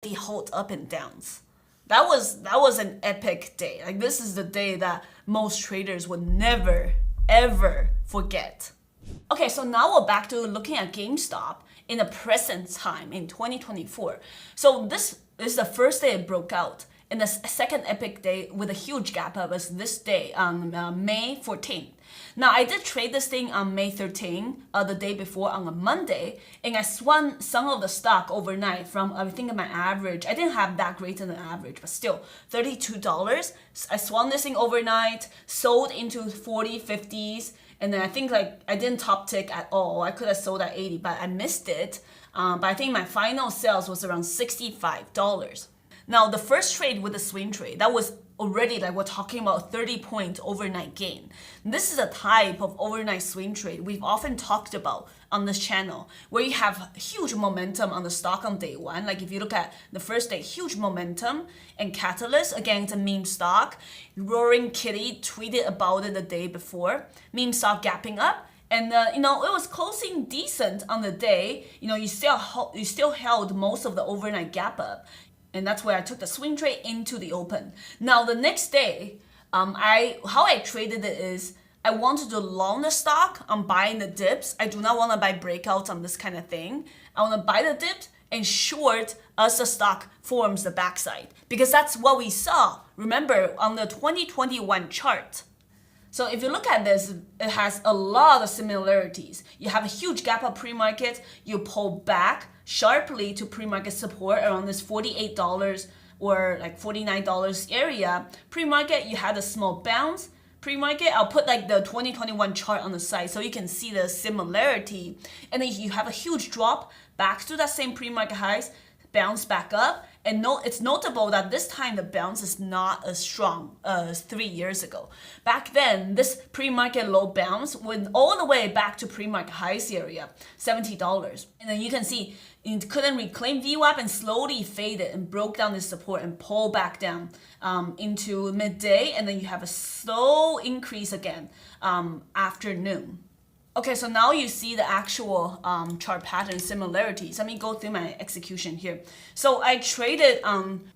the hold up and downs. That was an epic day. Like this is the day that most traders would never ever forget. Okay, so now we're back to looking at GameStop in the present time in 2024. So this is the first day it broke out. And the second epic day with a huge gap up was this day on May 14th. Now I did trade this thing on May 13th, the day before on a Monday, and I swung some of the stock overnight from I think my average. I didn't have that great in the average, but still $32. I swung this thing overnight, sold into 40, 50s, and then I think like I didn't top tick at all. I could have sold at 80, but I missed it. But I think my final sales was around $65. Now, the first trade with the swing trade, that was already like we're talking about 30-point overnight gain. This is a type of overnight swing trade we've often talked about on this channel, where you have huge momentum on the stock on day one. Like if you look at the first day, huge momentum and catalyst. Again, it's a meme stock. Roaring Kitty tweeted about it the day before. Meme stock gapping up. And it was closing decent on the day. You still held most of the overnight gap up. And that's where I took the swing trade into the open. Now the next day, how I traded it is I wanted to long the stock. I'm buying the dips. I do not want to buy breakouts on this kind of thing. I want to buy the dips and short as the stock forms the backside, because that's what we saw. Remember on the 2021 chart. So if you look at this, it has a lot of similarities. You have a huge gap up pre-market, you pull back sharply to pre-market support around this $48 or like $49 area. Pre-market, you had a small bounce. Pre-market, I'll put like the 2021 chart on the side so you can see the similarity. And then you have a huge drop back to that same pre-market highs, bounce back up. And it's notable that this time the bounce is not as strong as 3 years ago. Back then, this pre-market low bounce went all the way back to pre-market highs area, $70. And then you can see it couldn't reclaim VWAP and slowly faded and broke down this support and pulled back down into midday. And then you have a slow increase again afternoon. Okay, so now you see the actual chart pattern similarities. Let me go through my execution here. So I traded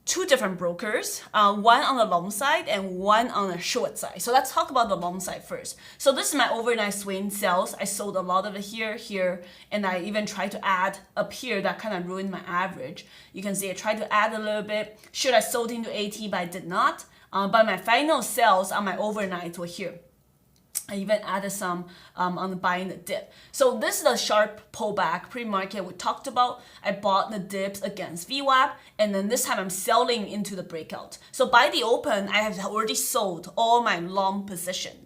two different brokers, one on the long side and one on the short side. So let's talk about the long side first. So this is my overnight swing sales. I sold a lot of it here, and I even tried to add up here. That kind of ruined my average. You can see I tried to add a little bit. Should I sold into 80, but I did not. But my final sales on my overnight were here. I even added some on the buying the dip. So this is a sharp pullback pre-market we talked about. I bought the dips against VWAP, and then this time I'm selling into the breakout. So by the open, I have already sold all my long position.